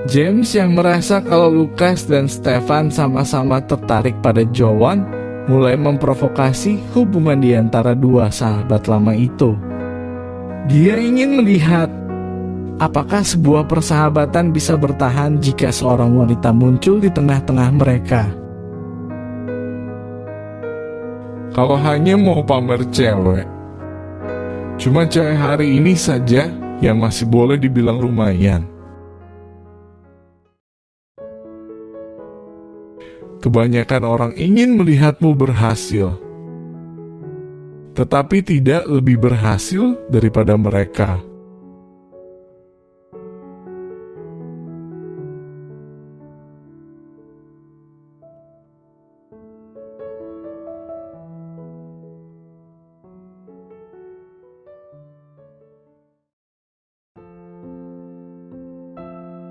James yang merasa kalau Lucas dan Stefan sama-sama tertarik pada Joan, mulai memprovokasi hubungan di antara dua sahabat lama itu. Dia ingin melihat apakah sebuah persahabatan bisa bertahan jika seorang wanita muncul di tengah-tengah mereka. Kalau hanya mau pamer cewek, cuma cewek hari ini saja yang masih boleh dibilang lumayan. Kebanyakan orang ingin melihatmu berhasil, tetapi tidak lebih berhasil daripada mereka.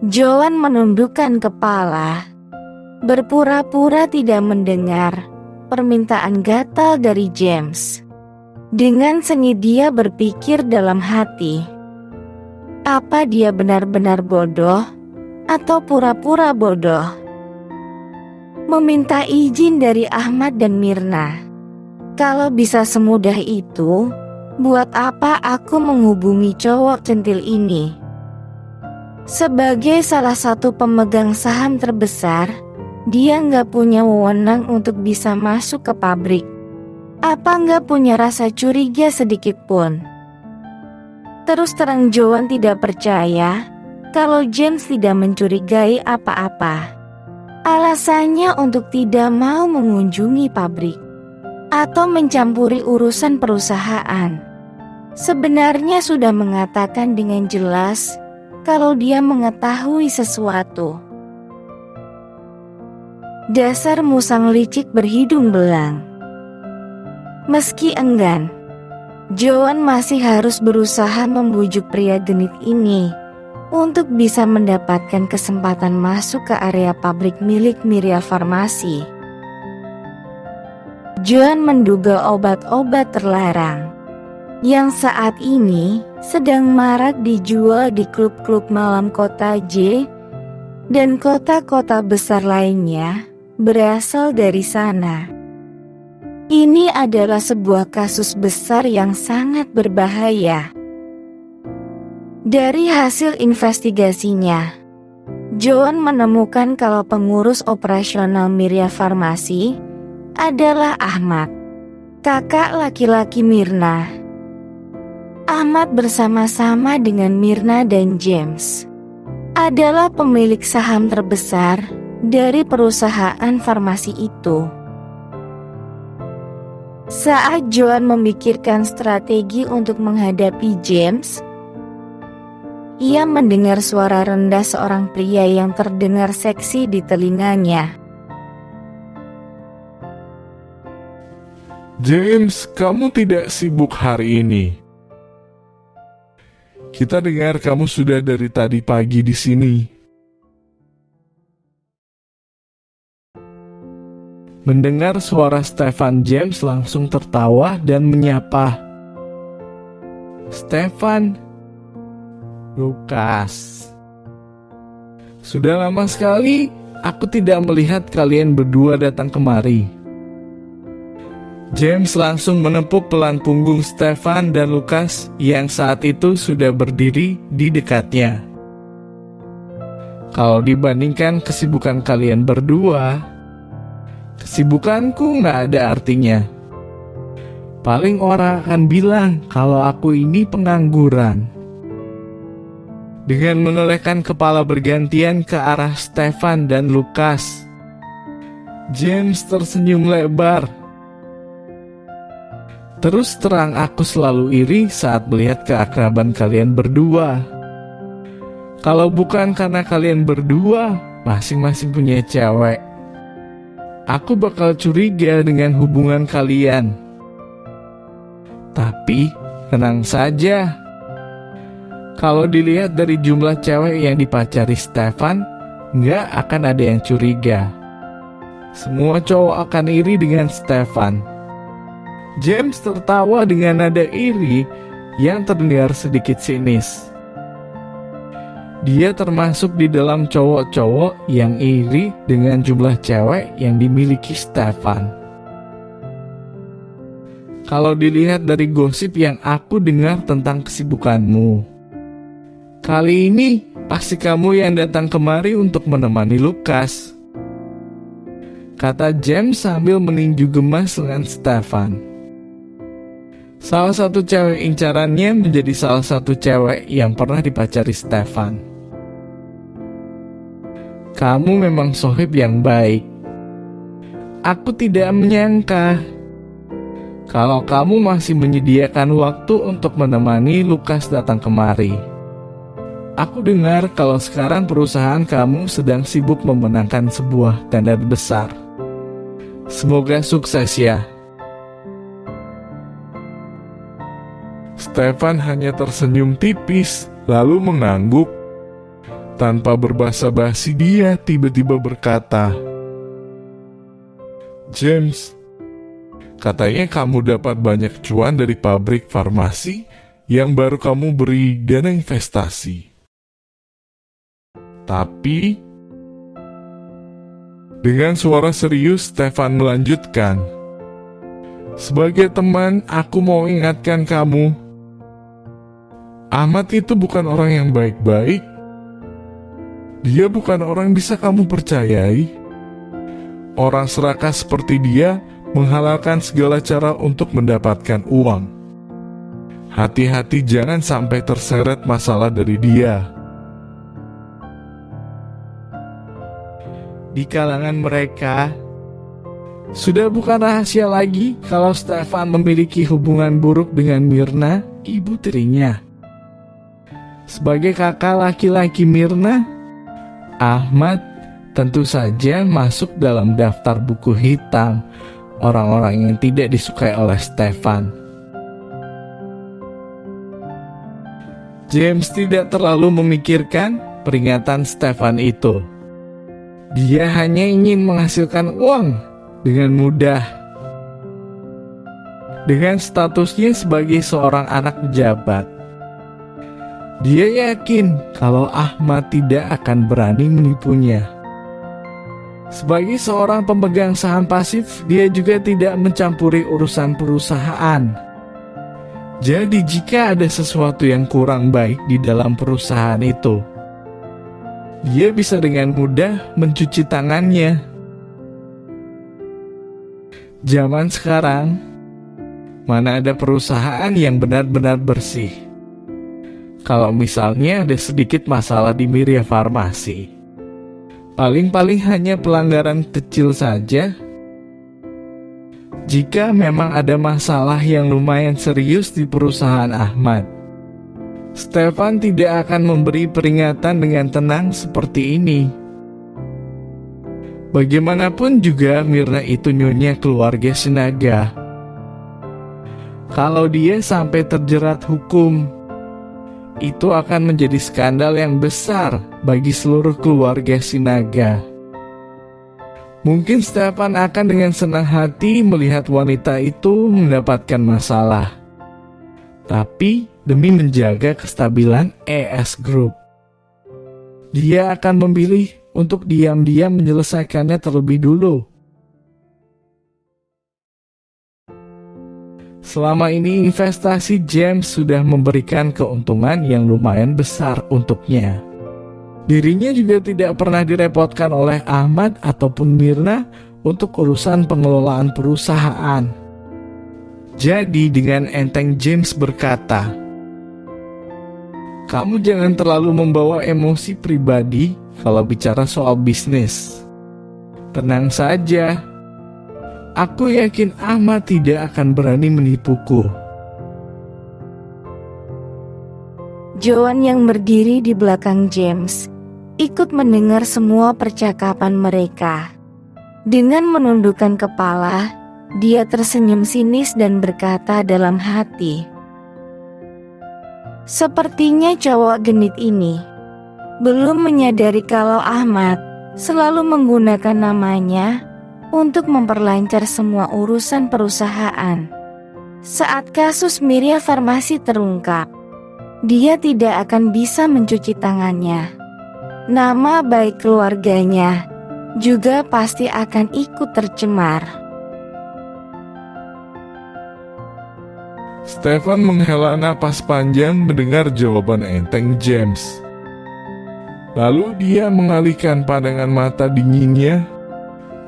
Joan menundukkan kepala, berpura-pura tidak mendengar permintaan gatal dari James. Dengan sengit dia berpikir dalam hati, apa dia benar-benar bodoh atau pura-pura bodoh? Meminta izin dari Ahmad dan Myrna. Kalau bisa semudah itu, buat apa aku menghubungi cowok centil ini? Sebagai salah satu pemegang saham terbesar, dia nggak punya wewenang untuk bisa masuk ke pabrik. Apa nggak punya rasa curiga sedikit pun? Terus terang Joan tidak percaya kalau James tidak mencurigai apa-apa. Alasannya untuk tidak mau mengunjungi pabrik atau mencampuri urusan perusahaan. Sebenarnya sudah mengatakan dengan jelas kalau dia mengetahui sesuatu. Dasar musang licik berhidung belang. Meski enggan, Joan masih harus berusaha membujuk pria genit ini untuk bisa mendapatkan kesempatan masuk ke area pabrik milik Myria Farmasi. Joan menduga obat-obat terlarang yang saat ini sedang marak dijual di klub-klub malam kota J dan kota-kota besar lainnya berasal dari sana. Ini adalah sebuah kasus besar yang sangat berbahaya. Dari hasil investigasinya, Joan menemukan kalau pengurus operasional Myria Farmasi adalah Ahmad, kakak laki-laki Myrna. Ahmad bersama-sama dengan Myrna dan James adalah pemilik saham terbesar dari perusahaan farmasi itu. Saat Joan memikirkan strategi untuk menghadapi James, ia mendengar suara rendah seorang pria yang terdengar seksi di telinganya. James, kamu tidak sibuk hari ini. Kita dengar kamu sudah dari tadi pagi di sini. Mendengar suara Stefan, James langsung tertawa dan menyapa. Stefan, Lucas. Sudah lama sekali aku tidak melihat kalian berdua datang kemari. James langsung menepuk pelan punggung Stefan dan Lucas yang saat itu sudah berdiri di dekatnya. Kalau dibandingkan kesibukan kalian berdua, kesibukanku nggak ada artinya. Paling orang akan bilang kalau aku ini pengangguran. Dengan menolehkan kepala bergantian ke arah Stefan dan Lucas, James tersenyum lebar. Terus terang aku selalu iri saat melihat keakraban kalian berdua. Kalau bukan karena kalian berdua masing-masing punya cewek, aku bakal curiga dengan hubungan kalian. Tapi tenang saja, kalau dilihat dari jumlah cewek yang dipacari Stefan, nggak akan ada yang curiga. Semua cowok akan iri dengan Stefan. James tertawa dengan nada iri yang terdengar sedikit sinis. Dia termasuk di dalam cowok-cowok yang iri dengan jumlah cewek yang dimiliki Stefan. Kalau dilihat dari gosip yang aku dengar tentang kesibukanmu, kali ini pasti kamu yang datang kemari untuk menemani Lukas, kata James sambil meninju gemas dengan Stefan. Salah satu cewek incarannya menjadi salah satu cewek yang pernah dipacari Stefan. Kamu memang sohib yang baik. Aku tidak menyangka kalau kamu masih menyediakan waktu untuk menemani Lukas datang kemari. Aku dengar kalau sekarang perusahaan kamu sedang sibuk memenangkan sebuah tender besar. Semoga sukses ya. Stefan hanya tersenyum tipis, lalu mengangguk. Tanpa berbasa-basi dia tiba-tiba berkata, "James, katanya kamu dapat banyak cuan dari pabrik farmasi yang baru kamu beri dana investasi. Tapi..." Dengan suara serius Stefan melanjutkan, "Sebagai teman, aku mau ingatkan kamu, Ahmad itu bukan orang yang baik-baik. Dia bukan orang yang bisa kamu percayai. Orang serakah seperti dia menghalalkan segala cara untuk mendapatkan uang. Hati-hati jangan sampai terseret masalah dari dia." Di kalangan mereka, sudah bukan rahasia lagi kalau Stefan memiliki hubungan buruk dengan Myrna, ibu tirinya. Sebagai kakak laki-laki Myrna, Ahmad tentu saja masuk dalam daftar buku hitam orang-orang yang tidak disukai oleh Stefan. James tidak terlalu memikirkan peringatan Stefan itu. Dia hanya ingin menghasilkan uang dengan mudah. Dengan statusnya sebagai seorang anak pejabat, dia yakin kalau Ahmad tidak akan berani menipunya. Sebagai seorang pemegang saham pasif, dia juga tidak mencampuri urusan perusahaan. Jadi jika ada sesuatu yang kurang baik di dalam perusahaan itu, dia bisa dengan mudah mencuci tangannya. Zaman sekarang, mana ada perusahaan yang benar-benar bersih? Kalau misalnya ada sedikit masalah di Miria Farmasi, paling-paling hanya pelanggaran kecil saja. Jika memang ada masalah yang lumayan serius di perusahaan Ahmad, Stefan tidak akan memberi peringatan dengan tenang seperti ini. Bagaimanapun juga Myrna itu nyonya keluarga Sinaga. Kalau dia sampai terjerat hukum, itu akan menjadi skandal yang besar bagi seluruh keluarga Sinaga. Mungkin Stefan akan dengan senang hati melihat wanita itu mendapatkan masalah. Tapi demi menjaga kestabilan ES Group, dia akan memilih untuk diam-diam menyelesaikannya terlebih dulu. Selama ini investasi James sudah memberikan keuntungan yang lumayan besar untuknya. Dirinya juga tidak pernah direpotkan oleh Ahmad ataupun Myrna untuk urusan pengelolaan perusahaan. Jadi dengan enteng James berkata, "Kamu jangan terlalu membawa emosi pribadi kalau bicara soal bisnis. Tenang saja. Aku yakin Ahmad tidak akan berani menipuku." Joan yang berdiri di belakang James ikut mendengar semua percakapan mereka. Dengan menundukkan kepala, dia tersenyum sinis dan berkata dalam hati, "Sepertinya cowok genit ini belum menyadari kalau Ahmad selalu menggunakan namanya untuk memperlancar semua urusan perusahaan. Saat kasus Miria Farmasi terungkap, dia tidak akan bisa mencuci tangannya. Nama baik keluarganya juga pasti akan ikut tercemar. Stefan menghela napas panjang mendengar jawaban enteng James. Lalu dia mengalihkan pandangan mata dinginnya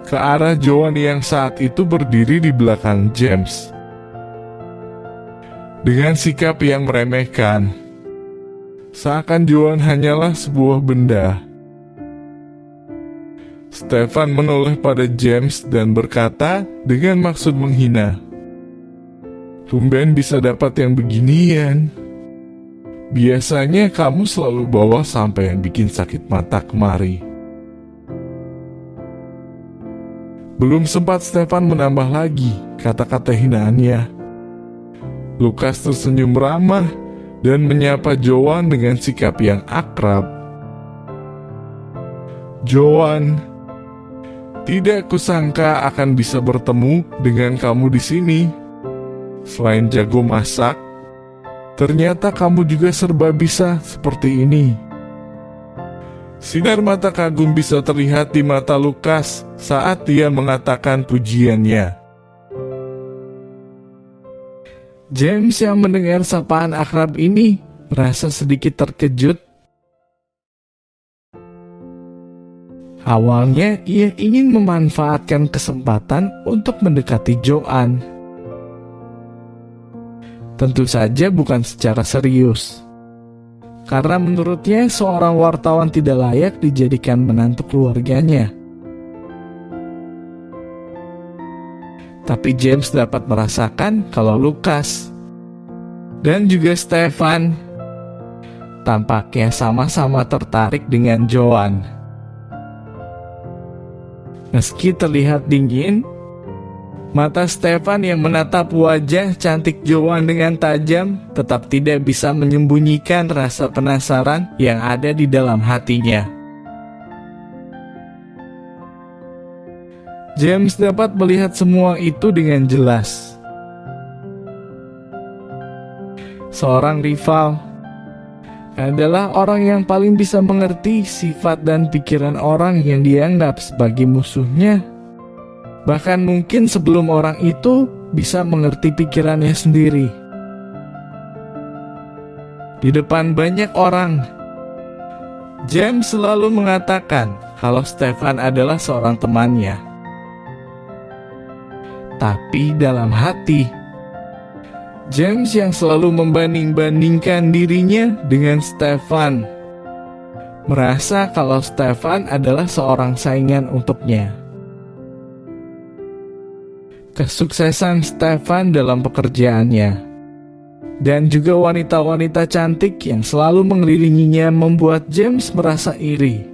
ke arah Joan yang saat itu berdiri di belakang James. Dengan sikap yang meremehkan, seakan Joan hanyalah sebuah benda. Stefan menoleh pada James dan berkata dengan maksud menghina, "Tumben bisa dapat yang beginian. Biasanya kamu selalu bawa sampai yang bikin sakit mata kemari." Belum sempat Stefan menambah lagi kata-kata hinaannya, Lukas tersenyum ramah dan menyapa Joan dengan sikap yang akrab. "Joan, tidak kusangka akan bisa bertemu dengan kamu di sini. Selain jago masak, ternyata kamu juga serba bisa seperti ini." Sinar mata kagum bisa terlihat di mata Lukas saat dia mengatakan pujiannya. James yang mendengar sapaan akrab ini merasa sedikit terkejut. Awalnya ia ingin memanfaatkan kesempatan untuk mendekati Joan. Tentu saja bukan secara serius, karena menurutnya seorang wartawan tidak layak dijadikan menantu keluarganya. Tapi James dapat merasakan kalau Lukas dan juga Stefan tampaknya sama-sama tertarik dengan Joan. Meski terlihat dingin, mata Stefan yang menatap wajah cantik Joan dengan tajam tetap tidak bisa menyembunyikan rasa penasaran yang ada di dalam hatinya. James dapat melihat semua itu dengan jelas. Seorang rival adalah orang yang paling bisa mengerti sifat dan pikiran orang yang dianggap sebagai musuhnya. Bahkan mungkin sebelum orang itu bisa mengerti pikirannya sendiri. Di depan banyak orang, James selalu mengatakan kalau Stefan adalah seorang temannya. Tapi dalam hati, James yang selalu membanding-bandingkan dirinya dengan Stefan merasa kalau Stefan adalah seorang saingan untuknya. Kesuksesan Stefan dalam pekerjaannya dan juga wanita-wanita cantik yang selalu mengelilinginya membuat James merasa iri.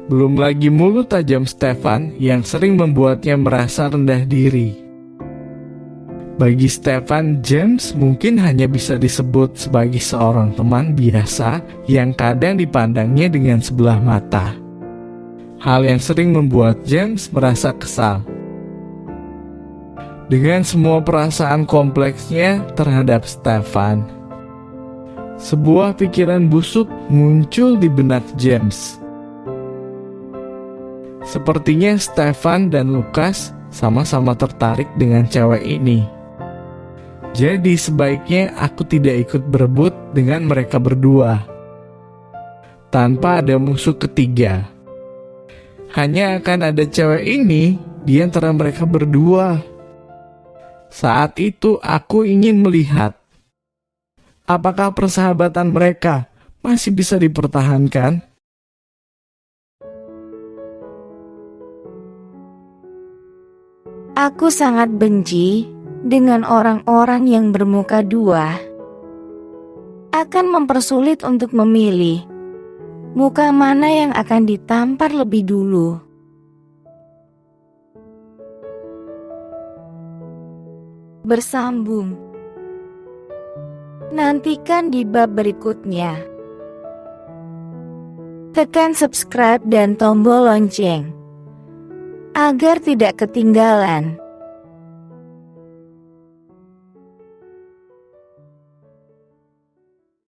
Belum lagi mulut tajam Stefan yang sering membuatnya merasa rendah diri. Bagi Stefan, James mungkin hanya bisa disebut sebagai seorang teman biasa yang kadang dipandangnya dengan sebelah mata. Hal yang sering membuat James merasa kesal dengan semua perasaan kompleksnya terhadap Stefan. Sebuah pikiran busuk muncul di benak James. Sepertinya Stefan dan Lukas sama-sama tertarik dengan cewek ini. Jadi sebaiknya aku tidak ikut berebut dengan mereka berdua, tanpa ada musuh ketiga. Hanya akan ada cewek ini di antara mereka berdua. Saat itu aku ingin melihat apakah persahabatan mereka masih bisa dipertahankan. Aku sangat benci dengan orang-orang yang bermuka dua. Akan mempersulit untuk memilih muka mana yang akan ditampar lebih dulu. Bersambung. Nantikan di bab berikutnya. Tekan subscribe dan tombol lonceng agar tidak ketinggalan